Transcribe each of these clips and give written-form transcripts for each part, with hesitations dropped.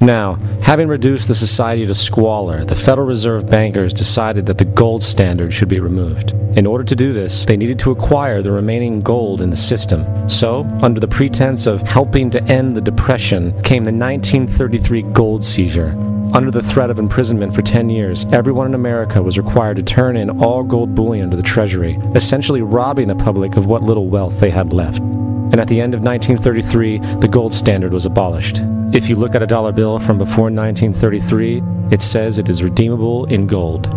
Now, having reduced the society to squalor, the Federal Reserve bankers decided that the gold standard should be removed. In order to do this, they needed to acquire the remaining gold in the system. So, under the pretense of helping to end the Depression, came the 1933 gold seizure. Under the threat of imprisonment for 10 years, everyone in America was required to turn in all gold bullion to the Treasury, essentially robbing the public of what little wealth they had left. And at the end of 1933, the gold standard was abolished. If you look at a dollar bill from before 1933, it says it is redeemable in gold.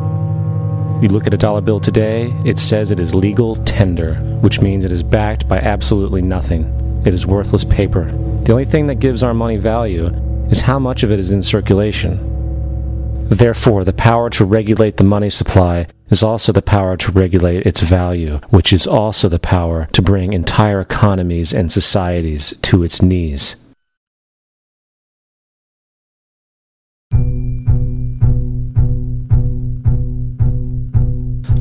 You look at a dollar bill today, it says it is legal tender, which means it is backed by absolutely nothing. It is worthless paper. The only thing that gives our money value is how much of it is in circulation. Therefore, the power to regulate the money supply is also the power to regulate its value, which is also the power to bring entire economies and societies to its knees.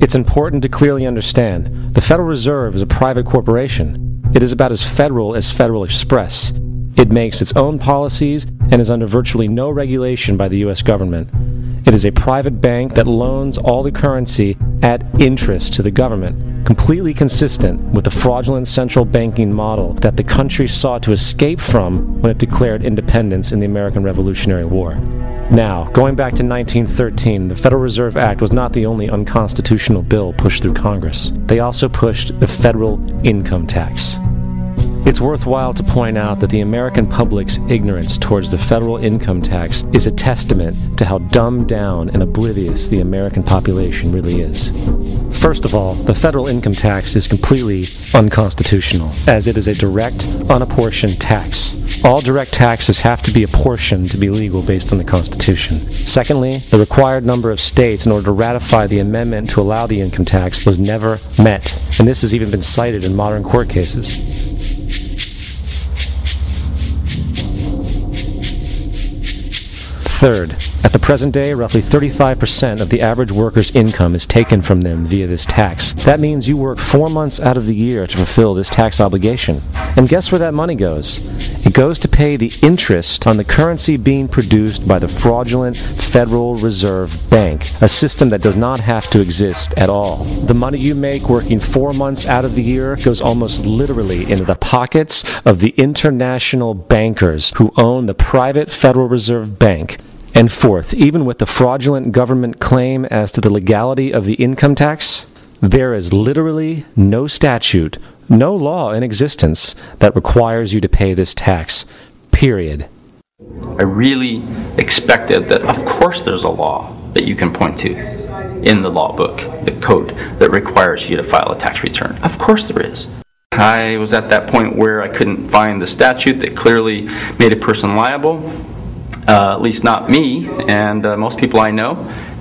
It's important to clearly understand the Federal Reserve is a private corporation. It is about as Federal Express. It makes its own policies and is under virtually no regulation by the U.S. government. It is a private bank that loans all the currency at interest to the government, completely consistent with the fraudulent central banking model that the country sought to escape from when it declared independence in the American Revolutionary War. Now, going back to 1913, the Federal Reserve Act was not the only unconstitutional bill pushed through Congress. They also pushed the federal income tax. It's worthwhile to point out that the American public's ignorance towards the federal income tax is a testament to how dumbed down and oblivious the American population really is. First of all, the federal income tax is completely unconstitutional, as it is a direct, unapportioned tax. All direct taxes have to be apportioned to be legal based on the Constitution. Secondly, the required number of states in order to ratify the amendment to allow the income tax was never met, and this has even been cited in modern court cases. Third, at the present day, roughly 35% of the average worker's income is taken from them via this tax. That means you work 4 months out of the year to fulfill this tax obligation. And guess where that money goes? It goes to pay the interest on the currency being produced by the fraudulent Federal Reserve Bank, a system that does not have to exist at all. The money you make working 4 months out of the year goes almost literally into the pockets of the international bankers who own the private Federal Reserve Bank. And fourth, even with the fraudulent government claim as to the legality of the income tax, there is literally no statute, no law in existence that requires you to pay this tax, period. I really expected that, of course, there's a law that you can point to in the law book, the code, that requires you to file a tax return. Of course there is. I was at that point where I couldn't find the statute that clearly made a person liable. At least not me, and most people I know,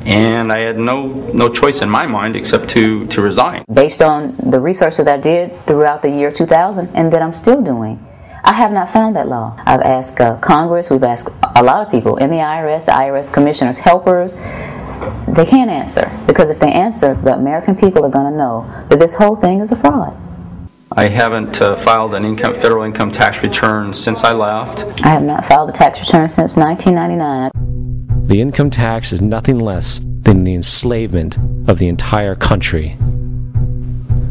and I had no choice in my mind except to resign. Based on the research that I did throughout the year 2000, and that I'm still doing, I have not found that law. I've asked Congress, we've asked a lot of people in the IRS commissioners, helpers. They can't answer, because if they answer, the American people are going to know that this whole thing is a fraud. I haven't filed an federal income tax return since I left. I have not filed a tax return since 1999. The income tax is nothing less than the enslavement of the entire country.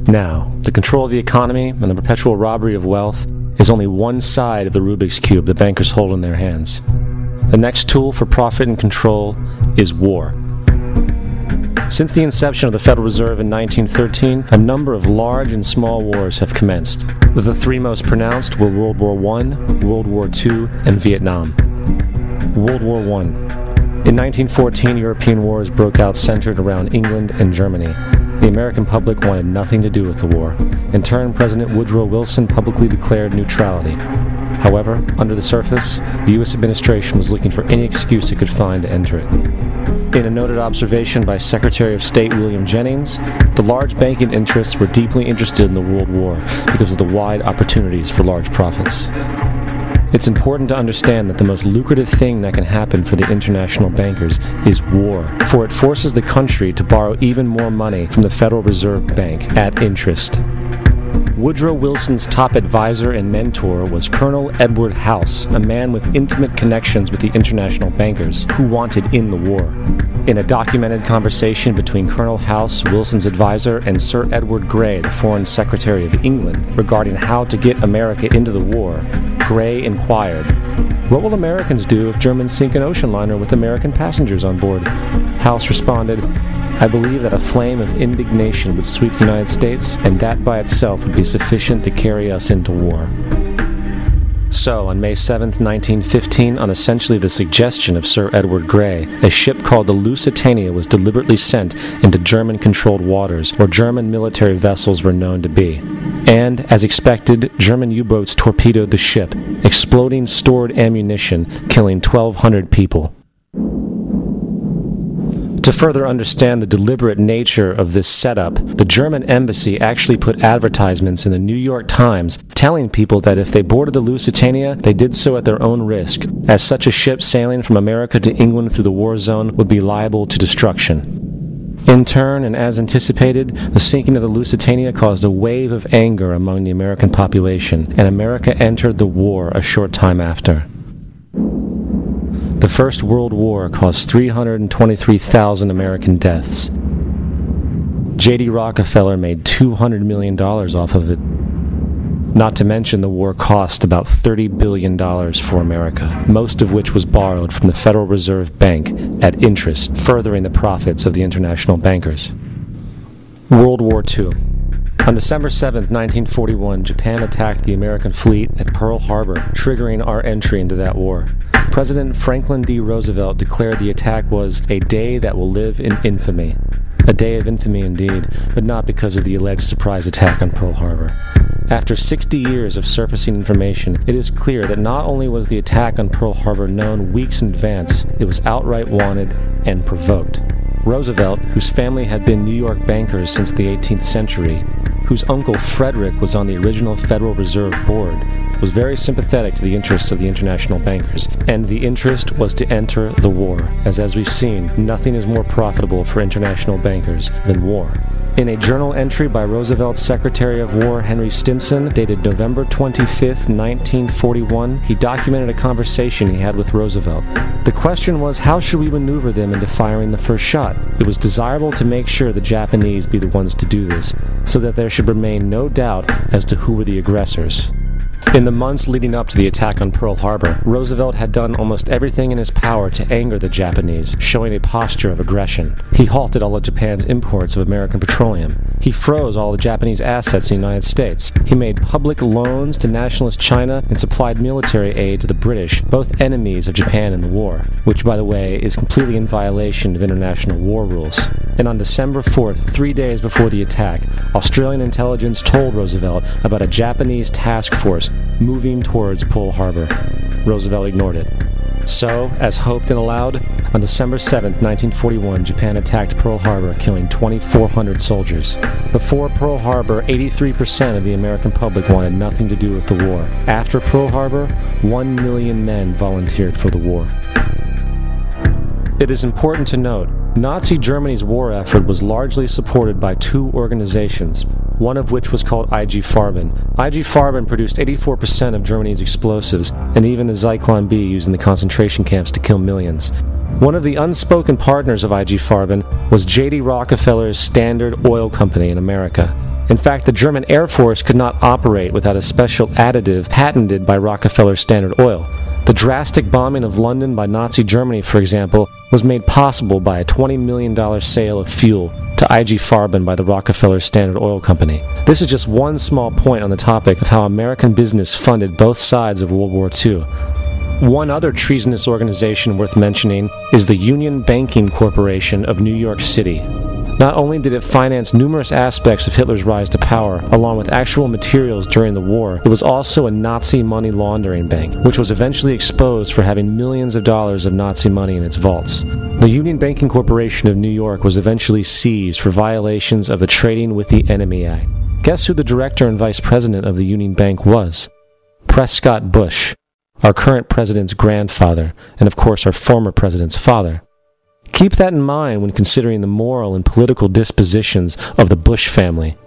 Now, the control of the economy and the perpetual robbery of wealth is only one side of the Rubik's Cube the bankers hold in their hands. The next tool for profit and control is war. Since the inception of the Federal Reserve in 1913, a number of large and small wars have commenced. The three most pronounced were World War I, World War II, and Vietnam. World War I. In 1914, European wars broke out centered around England and Germany. The American public wanted nothing to do with the war. In turn, President Woodrow Wilson publicly declared neutrality. However, under the surface, the U.S. administration was looking for any excuse it could find to enter it. In a noted observation by Secretary of State William Jennings, the large banking interests were deeply interested in the World War because of the wide opportunities for large profits. It's important to understand that the most lucrative thing that can happen for the international bankers is war, for it forces the country to borrow even more money from the Federal Reserve Bank at interest. Woodrow Wilson's top advisor and mentor was Colonel Edward House, a man with intimate connections with the international bankers who wanted in the war. In a documented conversation between Colonel House, Wilson's advisor, and Sir Edward Grey, the Foreign Secretary of England, regarding how to get America into the war, Grey inquired, "What will Americans do if Germans sink an ocean liner with American passengers on board?" House responded, "I believe that a flame of indignation would sweep the United States, and that by itself would be sufficient to carry us into war." So, on May 7, 1915, on essentially the suggestion of Sir Edward Grey, a ship called the Lusitania was deliberately sent into German-controlled waters where German military vessels were known to be. And, as expected, German U-boats torpedoed the ship, exploding stored ammunition, killing 1,200 people. To further understand the deliberate nature of this setup, the German embassy actually put advertisements in the New York Times telling people that if they boarded the Lusitania, they did so at their own risk, as such a ship sailing from America to England through the war zone would be liable to destruction. In turn, and as anticipated, the sinking of the Lusitania caused a wave of anger among the American population, and America entered the war a short time after. The First World War caused 323,000 American deaths. J.D. Rockefeller made $200 million off of it. Not to mention the war cost about $30 billion for America, most of which was borrowed from the Federal Reserve Bank at interest, furthering the profits of the international bankers. World War II. On December 7, 1941, Japan attacked the American fleet at Pearl Harbor, triggering our entry into that war. President Franklin D. Roosevelt declared the attack was a day that will live in infamy. A day of infamy indeed, but not because of the alleged surprise attack on Pearl Harbor. After 60 years of surfacing information, it is clear that not only was the attack on Pearl Harbor known weeks in advance, it was outright wanted and provoked. Roosevelt, whose family had been New York bankers since the 18th century, whose uncle Frederick was on the original Federal Reserve Board, was very sympathetic to the interests of the international bankers, and the interest was to enter the war, as we've seen, nothing is more profitable for international bankers than war. In a journal entry by Roosevelt's Secretary of War Henry Stimson, dated November 25, 1941, he documented a conversation he had with Roosevelt. The question was, how should we maneuver them into firing the first shot? It was desirable to make sure the Japanese be the ones to do this, so that there should remain no doubt as to who were the aggressors. In the months leading up to the attack on Pearl Harbor, Roosevelt had done almost everything in his power to anger the Japanese, showing a posture of aggression. He halted all of Japan's imports of American petroleum. He froze all the Japanese assets in the United States. He made public loans to nationalist China and supplied military aid to the British, both enemies of Japan in the war, which, by the way, is completely in violation of international war rules. And on December 4th, 3 days before the attack, Australian intelligence told Roosevelt about a Japanese task force moving towards Pearl Harbor. Roosevelt ignored it. So, as hoped and allowed, on December 7, 1941, Japan attacked Pearl Harbor, killing 2,400 soldiers. Before Pearl Harbor, 83% of the American public wanted nothing to do with the war. After Pearl Harbor, 1 million men volunteered for the war. It is important to note, Nazi Germany's war effort was largely supported by two organizations, one of which was called IG Farben. IG Farben produced 84% of Germany's explosives, and even the Zyklon B used in the concentration camps to kill millions. One of the unspoken partners of IG Farben was J.D. Rockefeller's Standard Oil Company in America. In fact, the German Air Force could not operate without a special additive patented by Rockefeller's Standard Oil. The drastic bombing of London by Nazi Germany, for example, was made possible by a $20 million sale of fuel to IG Farben by the Rockefeller Standard Oil Company. This is just one small point on the topic of how American business funded both sides of World War II. One other treasonous organization worth mentioning is the Union Banking Corporation of New York City. Not only did it finance numerous aspects of Hitler's rise to power, along with actual materials during the war, it was also a Nazi money laundering bank, which was eventually exposed for having millions of dollars of Nazi money in its vaults. The Union Banking Corporation of New York was eventually seized for violations of the Trading with the Enemy Act. Guess who the director and vice president of the Union Bank was? Prescott Bush, our current president's grandfather, and of course our former president's father. Keep that in mind when considering the moral and political dispositions of the Bush family.